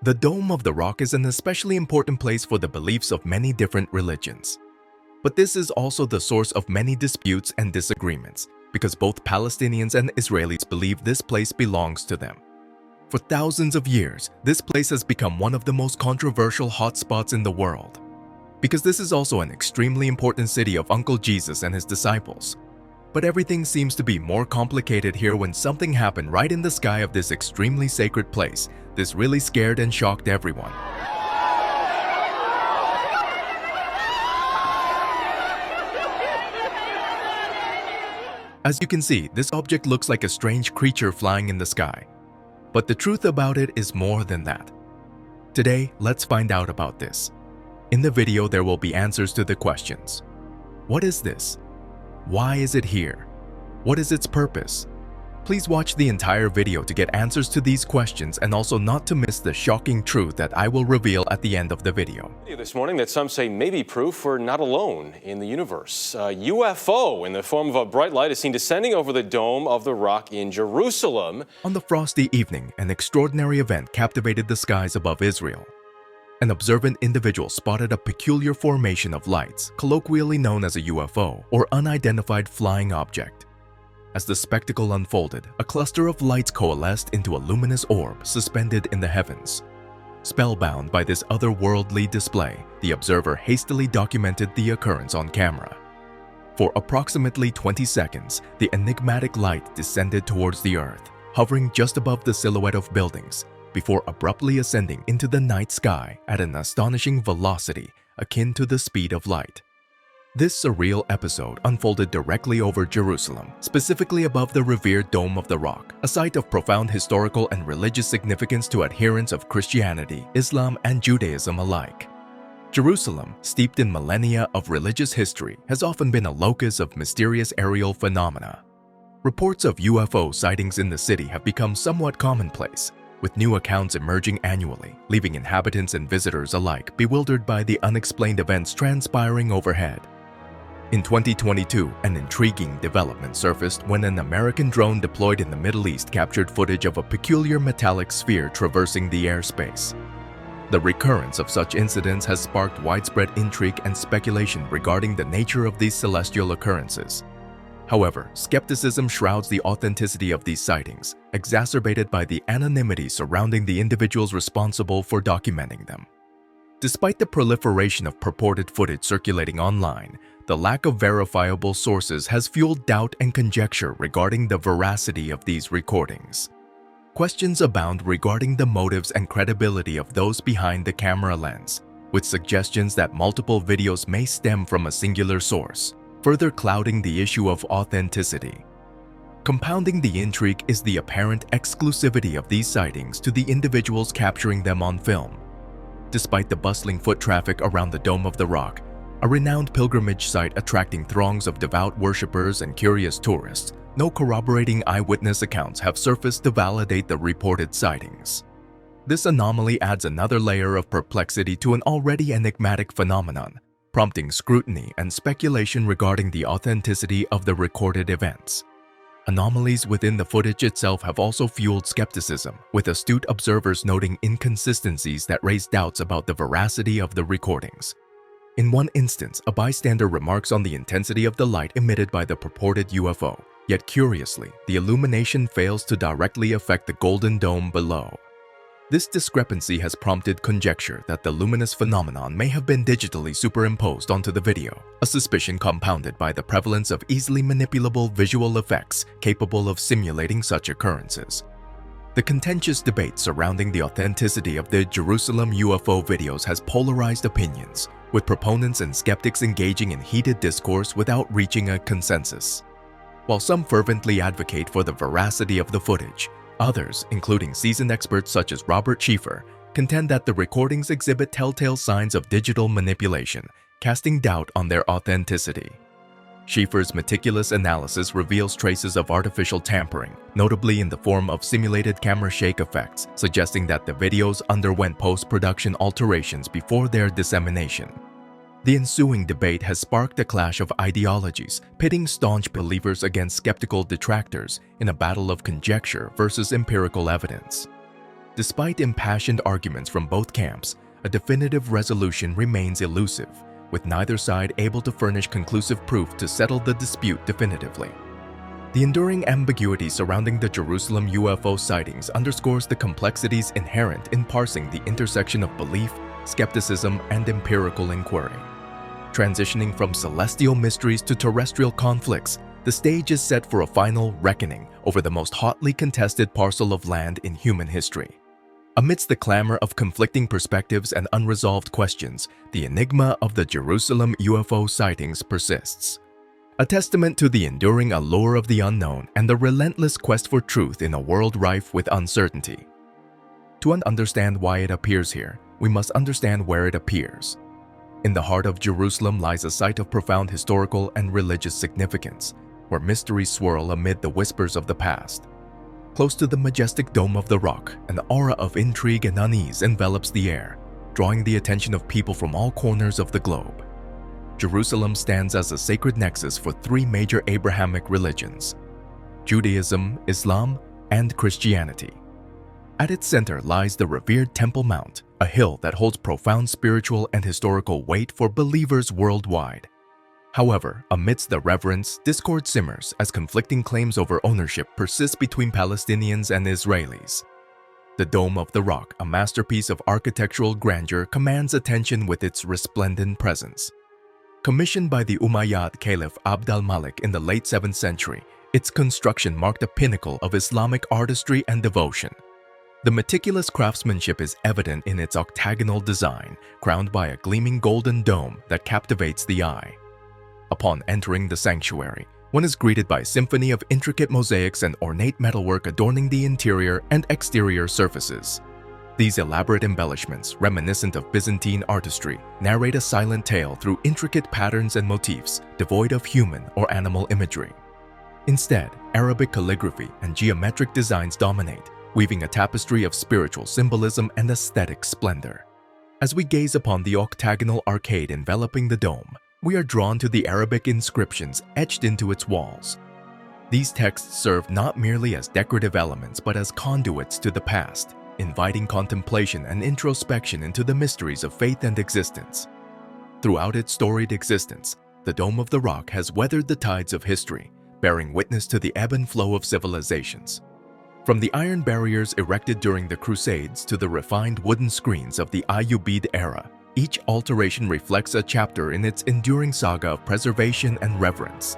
The Dome of the Rock is an especially important place for the beliefs of many different religions. But this is also the source of many disputes and disagreements, because both Palestinians and Israelis believe this place belongs to them. For thousands of years, this place has become one of the most controversial hotspots in the world, because this is also an extremely important city of Uncle Jesus and his disciples. But everything seems to be more complicated here when something happened right in the sky of this extremely sacred place. This really scared and shocked everyone. As you can see, this object looks like a strange creature flying in the sky. But the truth about it is more than that. Today, let's find out about this. In the video, there will be answers to the questions. What is this? Why is it here? What is its purpose? Please watch the entire video to get answers to these questions and also not to miss the shocking truth that I will reveal at the end of the video. This morning that some say may be proof we're not alone in the universe. A UFO in the form of a bright light is seen descending over the Dome of the Rock in Jerusalem. On the frosty evening, an extraordinary event captivated the skies above Israel. An observant individual spotted a peculiar formation of lights, colloquially known as a UFO, or unidentified flying object. As the spectacle unfolded, a cluster of lights coalesced into a luminous orb suspended in the heavens. Spellbound by this otherworldly display, the observer hastily documented the occurrence on camera. For approximately 20 seconds, the enigmatic light descended towards the earth, hovering just above the silhouette of buildings, before abruptly ascending into the night sky at an astonishing velocity akin to the speed of light. This surreal episode unfolded directly over Jerusalem, specifically above the revered Dome of the Rock, a site of profound historical and religious significance to adherents of Christianity, Islam, and Judaism alike. Jerusalem, steeped in millennia of religious history, has often been a locus of mysterious aerial phenomena. Reports of UFO sightings in the city have become somewhat commonplace, with new accounts emerging annually, leaving inhabitants and visitors alike bewildered by the unexplained events transpiring overhead. In 2022, an intriguing development surfaced when an American drone deployed in the Middle East captured footage of a peculiar metallic sphere traversing the airspace. The recurrence of such incidents has sparked widespread intrigue and speculation regarding the nature of these celestial occurrences. However, skepticism shrouds the authenticity of these sightings, exacerbated by the anonymity surrounding the individuals responsible for documenting them. Despite the proliferation of purported footage circulating online, the lack of verifiable sources has fueled doubt and conjecture regarding the veracity of these recordings. Questions abound regarding the motives and credibility of those behind the camera lens, with suggestions that multiple videos may stem from a singular source, further clouding the issue of authenticity. Compounding the intrigue is the apparent exclusivity of these sightings to the individuals capturing them on film. Despite the bustling foot traffic around the Dome of the Rock, a renowned pilgrimage site attracting throngs of devout worshippers and curious tourists, no corroborating eyewitness accounts have surfaced to validate the reported sightings. This anomaly adds another layer of perplexity to an already enigmatic phenomenon, prompting scrutiny and speculation regarding the authenticity of the recorded events. Anomalies within the footage itself have also fueled skepticism, with astute observers noting inconsistencies that raise doubts about the veracity of the recordings. In one instance, a bystander remarks on the intensity of the light emitted by the purported UFO, yet curiously, the illumination fails to directly affect the golden dome below. This discrepancy has prompted conjecture that the luminous phenomenon may have been digitally superimposed onto the video, a suspicion compounded by the prevalence of easily manipulable visual effects capable of simulating such occurrences. The contentious debate surrounding the authenticity of the Jerusalem UFO videos has polarized opinions, with proponents and skeptics engaging in heated discourse without reaching a consensus. While some fervently advocate for the veracity of the footage, others, including seasoned experts such as Robert Schieffer, contend that the recordings exhibit telltale signs of digital manipulation, casting doubt on their authenticity. Schieffer's meticulous analysis reveals traces of artificial tampering, notably in the form of simulated camera shake effects, suggesting that the videos underwent post-production alterations before their dissemination. The ensuing debate has sparked a clash of ideologies, pitting staunch believers against skeptical detractors in a battle of conjecture versus empirical evidence. Despite impassioned arguments from both camps, a definitive resolution remains elusive, with neither side able to furnish conclusive proof to settle the dispute definitively. The enduring ambiguity surrounding the Jerusalem UFO sightings underscores the complexities inherent in parsing the intersection of belief, skepticism, and empirical inquiry. Transitioning from celestial mysteries to terrestrial conflicts, the stage is set for a final reckoning over the most hotly contested parcel of land in human history. Amidst the clamor of conflicting perspectives and unresolved questions, the enigma of the Jerusalem UFO sightings persists. A testament to the enduring allure of the unknown and the relentless quest for truth in a world rife with uncertainty. To understand why it appears here, we must understand where it appears. In the heart of Jerusalem lies a site of profound historical and religious significance, where mysteries swirl amid the whispers of the past. Close to the majestic Dome of the Rock, an aura of intrigue and unease envelops the air, drawing the attention of people from all corners of the globe. Jerusalem stands as a sacred nexus for three major Abrahamic religions: Judaism, Islam, and Christianity. At its center lies the revered Temple Mount, a hill that holds profound spiritual and historical weight for believers worldwide. However, amidst the reverence, discord simmers as conflicting claims over ownership persist between Palestinians and Israelis. The Dome of the Rock, a masterpiece of architectural grandeur, commands attention with its resplendent presence. Commissioned by the Umayyad Caliph Abd al-Malik in the late 7th century, its construction marked a pinnacle of Islamic artistry and devotion. The meticulous craftsmanship is evident in its octagonal design, crowned by a gleaming golden dome that captivates the eye. Upon entering the sanctuary, one is greeted by a symphony of intricate mosaics and ornate metalwork adorning the interior and exterior surfaces. These elaborate embellishments, reminiscent of Byzantine artistry, narrate a silent tale through intricate patterns and motifs devoid of human or animal imagery. Instead, Arabic calligraphy and geometric designs dominate, weaving a tapestry of spiritual symbolism and aesthetic splendor. As we gaze upon the octagonal arcade enveloping the dome, we are drawn to the Arabic inscriptions etched into its walls. These texts serve not merely as decorative elements but as conduits to the past, inviting contemplation and introspection into the mysteries of faith and existence. Throughout its storied existence, the Dome of the Rock has weathered the tides of history, bearing witness to the ebb and flow of civilizations. From the iron barriers erected during the Crusades to the refined wooden screens of the Ayyubid era, each alteration reflects a chapter in its enduring saga of preservation and reverence.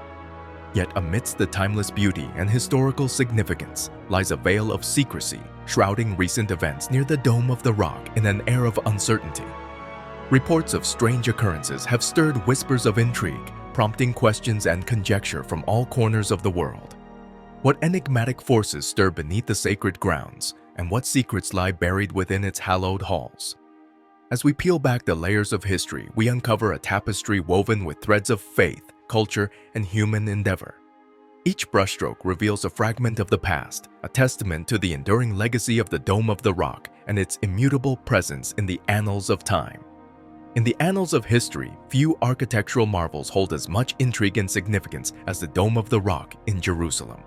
Yet amidst the timeless beauty and historical significance lies a veil of secrecy, shrouding recent events near the Dome of the Rock in an air of uncertainty. Reports of strange occurrences have stirred whispers of intrigue, prompting questions and conjecture from all corners of the world. What enigmatic forces stir beneath the sacred grounds, and what secrets lie buried within its hallowed halls? As we peel back the layers of history, we uncover a tapestry woven with threads of faith, culture, and human endeavor. Each brushstroke reveals a fragment of the past, a testament to the enduring legacy of the Dome of the Rock and its immutable presence in the annals of time. In the annals of history, few architectural marvels hold as much intrigue and significance as the Dome of the Rock in Jerusalem.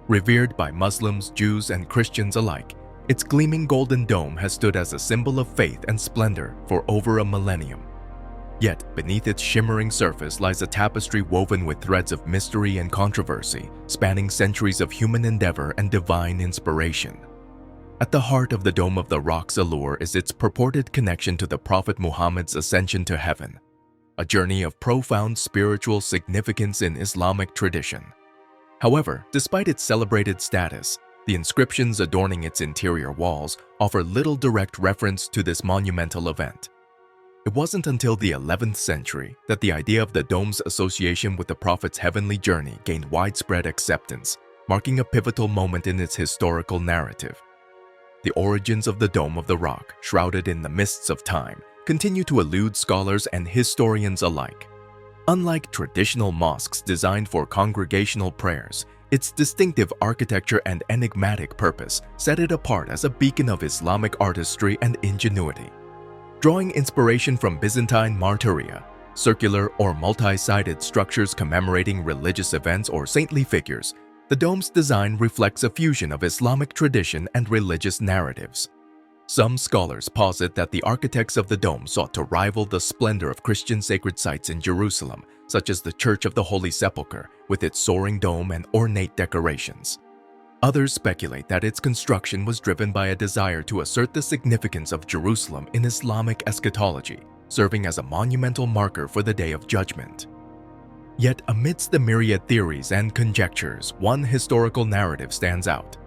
Revered by Muslims, Jews, and Christians alike, its gleaming golden dome has stood as a symbol of faith and splendor for over a millennium. Yet, beneath its shimmering surface lies a tapestry woven with threads of mystery and controversy, spanning centuries of human endeavor and divine inspiration. At the heart of the Dome of the Rock's allure is its purported connection to the Prophet Muhammad's ascension to heaven, a journey of profound spiritual significance in Islamic tradition. However, despite its celebrated status, the inscriptions adorning its interior walls offer little direct reference to this monumental event. It wasn't until the 11th century that the idea of the dome's association with the Prophet's heavenly journey gained widespread acceptance, marking a pivotal moment in its historical narrative. The origins of the Dome of the Rock, shrouded in the mists of time, continue to elude scholars and historians alike. Unlike traditional mosques designed for congregational prayers, its distinctive architecture and enigmatic purpose set it apart as a beacon of Islamic artistry and ingenuity. Drawing inspiration from Byzantine martyria, circular or multi-sided structures commemorating religious events or saintly figures, the dome's design reflects a fusion of Islamic tradition and religious narratives. Some scholars posit that the architects of the dome sought to rival the splendor of Christian sacred sites in Jerusalem, such as the Church of the Holy Sepulchre, with its soaring dome and ornate decorations. Others speculate that its construction was driven by a desire to assert the significance of Jerusalem in Islamic eschatology, serving as a monumental marker for the Day of Judgment. Yet amidst the myriad theories and conjectures, one historical narrative stands out: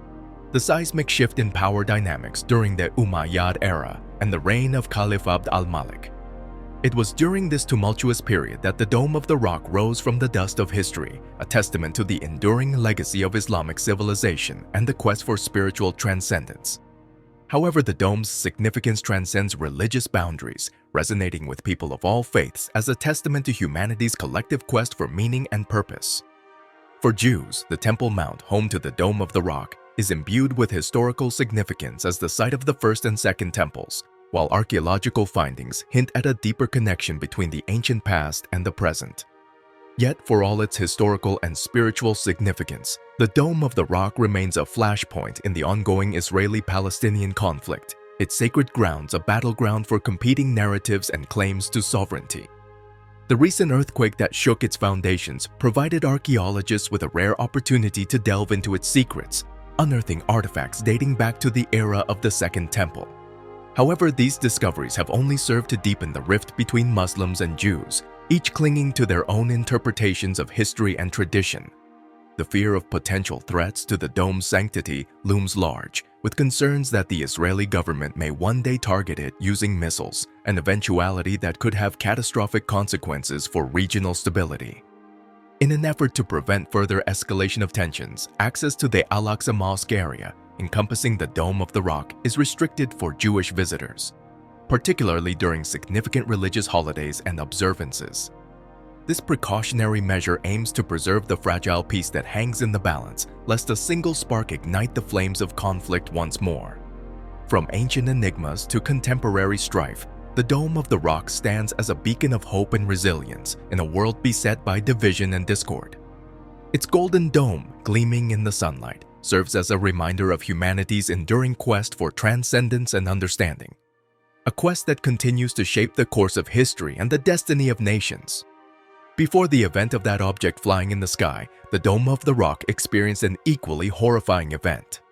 the seismic shift in power dynamics during the Umayyad era and the reign of Caliph Abd al-Malik. It was during this tumultuous period that the Dome of the Rock rose from the dust of history, a testament to the enduring legacy of Islamic civilization and the quest for spiritual transcendence. However, the dome's significance transcends religious boundaries, resonating with people of all faiths as a testament to humanity's collective quest for meaning and purpose. For Jews, the Temple Mount, home to the Dome of the Rock, is imbued with historical significance as the site of the First and Second Temples, while archaeological findings hint at a deeper connection between the ancient past and the present. Yet, for all its historical and spiritual significance, the Dome of the Rock remains a flashpoint in the ongoing Israeli-Palestinian conflict, its sacred grounds a battleground for competing narratives and claims to sovereignty. The recent earthquake that shook its foundations provided archaeologists with a rare opportunity to delve into its secrets, unearthing artifacts dating back to the era of the Second Temple. However, these discoveries have only served to deepen the rift between Muslims and Jews, each clinging to their own interpretations of history and tradition. The fear of potential threats to the dome's sanctity looms large, with concerns that the Israeli government may one day target it using missiles, an eventuality that could have catastrophic consequences for regional stability. In an effort to prevent further escalation of tensions, access to the Al-Aqsa Mosque area, encompassing the Dome of the Rock, is restricted for Jewish visitors, particularly during significant religious holidays and observances. This precautionary measure aims to preserve the fragile peace that hangs in the balance, lest a single spark ignite the flames of conflict once more. From ancient enigmas to contemporary strife, the Dome of the Rock stands as a beacon of hope and resilience in a world beset by division and discord. Its golden dome, gleaming in the sunlight, serves as a reminder of humanity's enduring quest for transcendence and understanding, a quest that continues to shape the course of history and the destiny of nations. Before the event of that object flying in the sky, the Dome of the Rock experienced an equally horrifying event.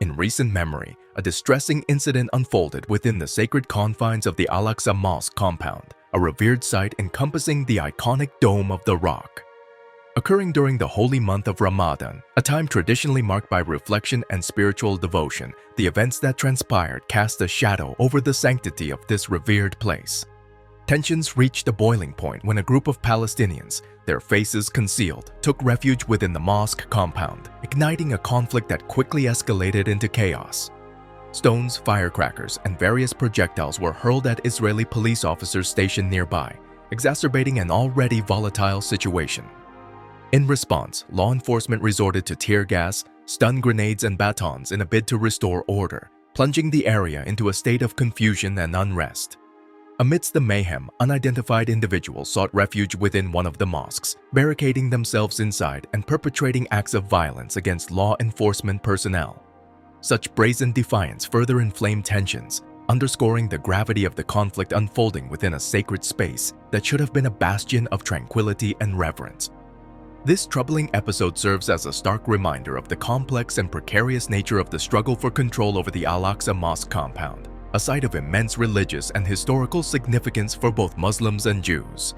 In recent memory, a distressing incident unfolded within the sacred confines of the Al-Aqsa Mosque compound, a revered site encompassing the iconic Dome of the Rock. Occurring during the holy month of Ramadan, a time traditionally marked by reflection and spiritual devotion, the events that transpired cast a shadow over the sanctity of this revered place. Tensions reached a boiling point when a group of Palestinians, their faces concealed, took refuge within the mosque compound, igniting a conflict that quickly escalated into chaos. Stones, firecrackers, and various projectiles were hurled at Israeli police officers stationed nearby, exacerbating an already volatile situation. In response, law enforcement resorted to tear gas, stun grenades, and batons in a bid to restore order, plunging the area into a state of confusion and unrest. Amidst the mayhem, unidentified individuals sought refuge within one of the mosques, barricading themselves inside and perpetrating acts of violence against law enforcement personnel. Such brazen defiance further inflamed tensions, underscoring the gravity of the conflict unfolding within a sacred space that should have been a bastion of tranquility and reverence. This troubling episode serves as a stark reminder of the complex and precarious nature of the struggle for control over the Al-Aqsa Mosque compound, a site of immense religious and historical significance for both Muslims and Jews.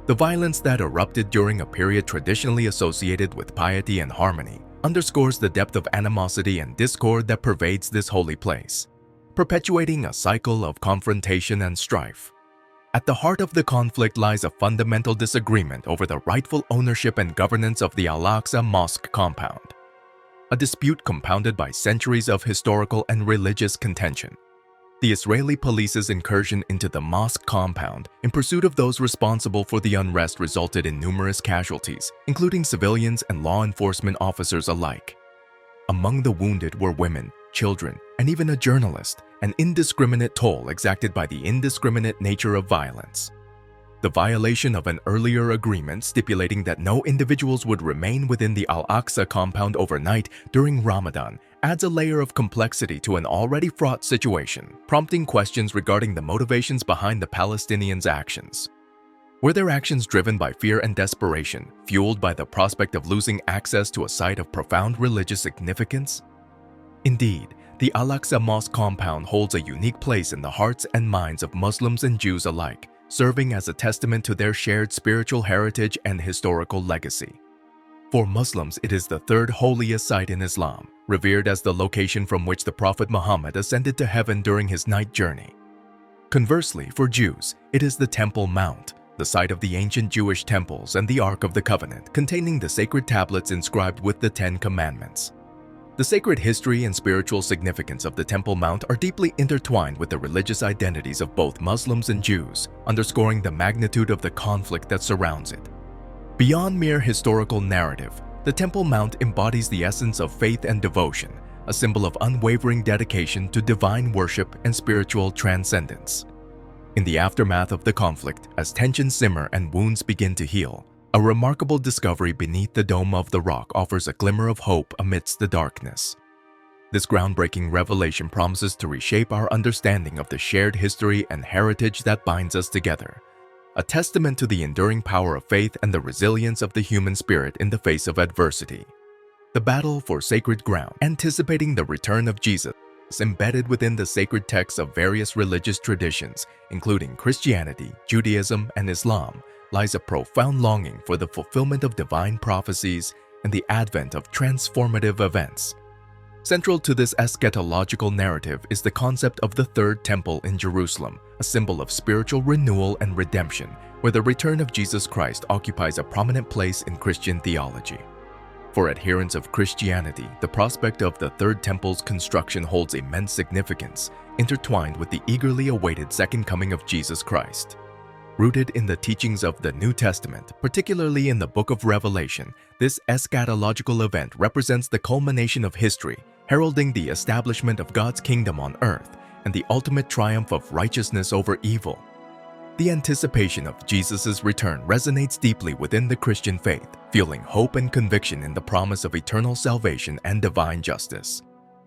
The violence that erupted during a period traditionally associated with piety and harmony underscores the depth of animosity and discord that pervades this holy place, perpetuating a cycle of confrontation and strife. At the heart of the conflict lies a fundamental disagreement over the rightful ownership and governance of the Al-Aqsa Mosque compound, a dispute compounded by centuries of historical and religious contention. The Israeli police's incursion into the mosque compound in pursuit of those responsible for the unrest resulted in numerous casualties, including civilians and law enforcement officers alike. Among the wounded were women, children, and even a journalist, an indiscriminate toll exacted by the indiscriminate nature of violence. The violation of an earlier agreement stipulating that no individuals would remain within the Al-Aqsa compound overnight during Ramadan adds a layer of complexity to an already fraught situation, prompting questions regarding the motivations behind the Palestinians' actions. Were their actions driven by fear and desperation, fueled by the prospect of losing access to a site of profound religious significance? Indeed, the Al-Aqsa Mosque compound holds a unique place in the hearts and minds of Muslims and Jews alike, serving as a testament to their shared spiritual heritage and historical legacy. For Muslims, it is the third holiest site in Islam, revered as the location from which the Prophet Muhammad ascended to heaven during his night journey. Conversely, for Jews, it is the Temple Mount, the site of the ancient Jewish temples and the Ark of the Covenant, containing the sacred tablets inscribed with the Ten Commandments. The sacred history and spiritual significance of the Temple Mount are deeply intertwined with the religious identities of both Muslims and Jews, underscoring the magnitude of the conflict that surrounds it. Beyond mere historical narrative, the Temple Mount embodies the essence of faith and devotion, a symbol of unwavering dedication to divine worship and spiritual transcendence. In the aftermath of the conflict, as tensions simmer and wounds begin to heal, a remarkable discovery beneath the Dome of the Rock offers a glimmer of hope amidst the darkness. This groundbreaking revelation promises to reshape our understanding of the shared history and heritage that binds us together, a testament to the enduring power of faith and the resilience of the human spirit in the face of adversity. The battle for sacred ground, anticipating the return of Jesus, embedded within the sacred texts of various religious traditions, including Christianity, Judaism, and Islam, lies a profound longing for the fulfillment of divine prophecies and the advent of transformative events. Central to this eschatological narrative is the concept of the Third Temple in Jerusalem, a symbol of spiritual renewal and redemption, where the return of Jesus Christ occupies a prominent place in Christian theology. For adherents of Christianity, the prospect of the Third Temple's construction holds immense significance, intertwined with the eagerly awaited second coming of Jesus Christ. Rooted in the teachings of the New Testament, particularly in the book of Revelation, this eschatological event represents the culmination of history, heralding the establishment of God's kingdom on earth and the ultimate triumph of righteousness over evil. The anticipation of Jesus' return resonates deeply within the Christian faith, fueling hope and conviction in the promise of eternal salvation and divine justice.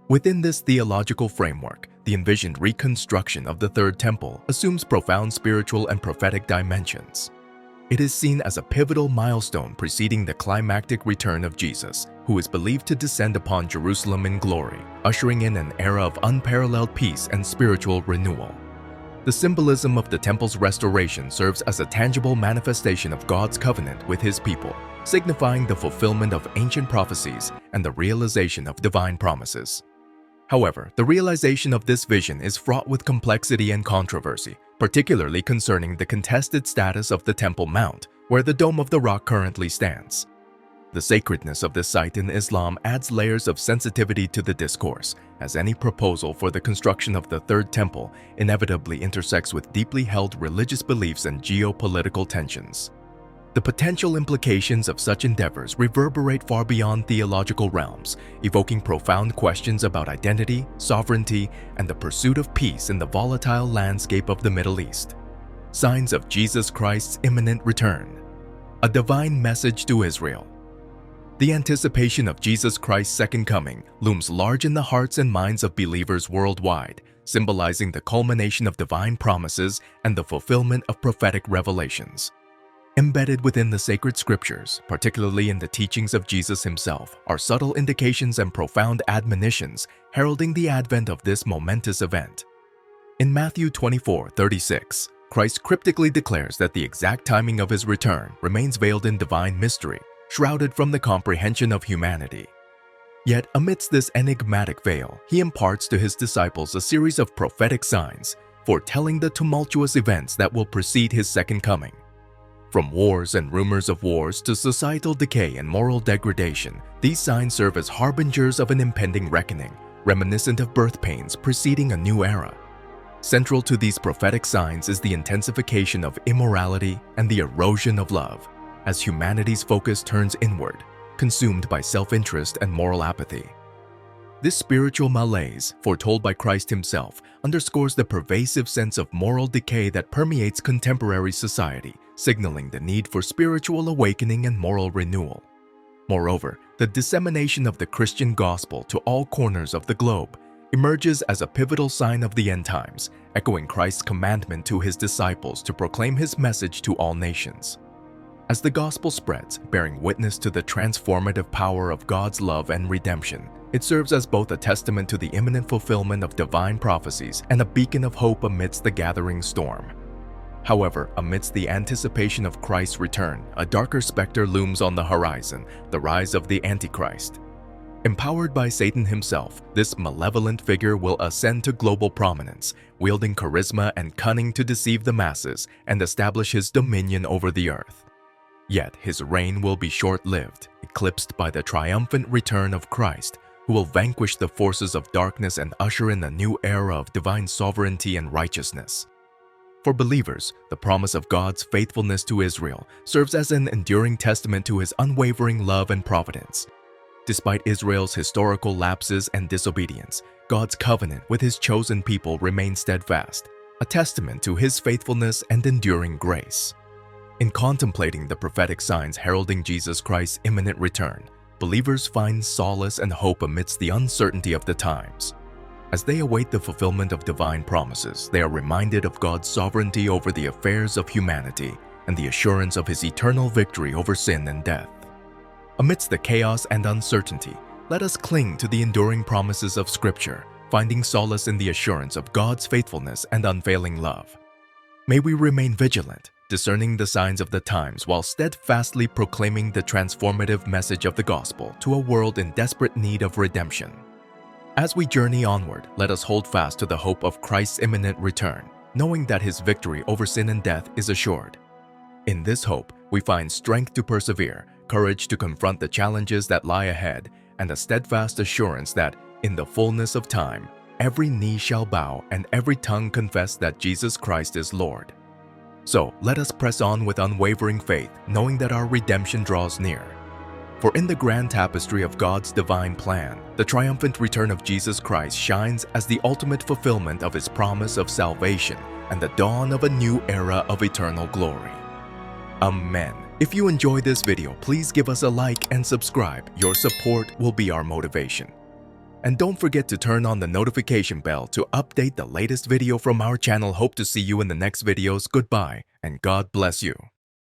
Within this theological framework, the envisioned reconstruction of the Third Temple assumes profound spiritual and prophetic dimensions. It is seen as a pivotal milestone preceding the climactic return of Jesus, who is believed to descend upon Jerusalem in glory, ushering in an era of unparalleled peace and spiritual renewal. The symbolism of the temple's restoration serves as a tangible manifestation of God's covenant with His people, signifying the fulfillment of ancient prophecies and the realization of divine promises. However, the realization of this vision is fraught with complexity and controversy, particularly concerning the contested status of the Temple Mount, where the Dome of the Rock currently stands. The sacredness of this site in Islam adds layers of sensitivity to the discourse, as any proposal for the construction of the Third Temple inevitably intersects with deeply held religious beliefs and geopolitical tensions. The potential implications of such endeavors reverberate far beyond theological realms, evoking profound questions about identity, sovereignty, and the pursuit of peace in the volatile landscape of the Middle East. Signs of Jesus Christ's imminent return. A divine message to Israel. The anticipation of Jesus Christ's second coming looms large in the hearts and minds of believers worldwide, symbolizing the culmination of divine promises and the fulfillment of prophetic revelations. Embedded within the sacred scriptures, particularly in the teachings of Jesus himself, are subtle indications and profound admonitions heralding the advent of this momentous event. In Matthew 24:36, Christ cryptically declares that the exact timing of his return remains veiled in divine mystery, shrouded from the comprehension of humanity. Yet amidst this enigmatic veil, he imparts to his disciples a series of prophetic signs, foretelling the tumultuous events that will precede his second coming. From wars and rumors of wars to societal decay and moral degradation, these signs serve as harbingers of an impending reckoning, reminiscent of birth pains preceding a new era. Central to these prophetic signs is the intensification of immorality and the erosion of love, as humanity's focus turns inward, consumed by self-interest and moral apathy. This spiritual malaise, foretold by Christ himself, underscores the pervasive sense of moral decay that permeates contemporary society, signaling the need for spiritual awakening and moral renewal. Moreover, the dissemination of the Christian gospel to all corners of the globe emerges as a pivotal sign of the end times, echoing Christ's commandment to his disciples to proclaim his message to all nations. As the gospel spreads, bearing witness to the transformative power of God's love and redemption, it serves as both a testament to the imminent fulfillment of divine prophecies and a beacon of hope amidst the gathering storm. However, amidst the anticipation of Christ's return, a darker specter looms on the horizon, the rise of the Antichrist. Empowered by Satan himself, this malevolent figure will ascend to global prominence, wielding charisma and cunning to deceive the masses and establish his dominion over the earth. Yet his reign will be short-lived, eclipsed by the triumphant return of Christ, who will vanquish the forces of darkness and usher in a new era of divine sovereignty and righteousness. For believers, the promise of God's faithfulness to Israel serves as an enduring testament to his unwavering love and providence. Despite Israel's historical lapses and disobedience, God's covenant with his chosen people remains steadfast, a testament to his faithfulness and enduring grace. In contemplating the prophetic signs heralding Jesus Christ's imminent return, believers find solace and hope amidst the uncertainty of the times. As they await the fulfillment of divine promises, they are reminded of God's sovereignty over the affairs of humanity and the assurance of his eternal victory over sin and death. Amidst the chaos and uncertainty, let us cling to the enduring promises of Scripture, finding solace in the assurance of God's faithfulness and unfailing love. May we remain vigilant, discerning the signs of the times while steadfastly proclaiming the transformative message of the gospel to a world in desperate need of redemption. As we journey onward, let us hold fast to the hope of Christ's imminent return, knowing that his victory over sin and death is assured. In this hope, we find strength to persevere, courage to confront the challenges that lie ahead, and a steadfast assurance that, in the fullness of time, every knee shall bow and every tongue confess that Jesus Christ is Lord. So, let us press on with unwavering faith, knowing that our redemption draws near. For in the grand tapestry of God's divine plan, the triumphant return of Jesus Christ shines as the ultimate fulfillment of his promise of salvation and the dawn of a new era of eternal glory. Amen. If you enjoyed this video, please give us a like and subscribe. Your support will be our motivation. And don't forget to turn on the notification bell to update the latest video from our channel. Hope to see you in the next videos. Goodbye, and God bless you.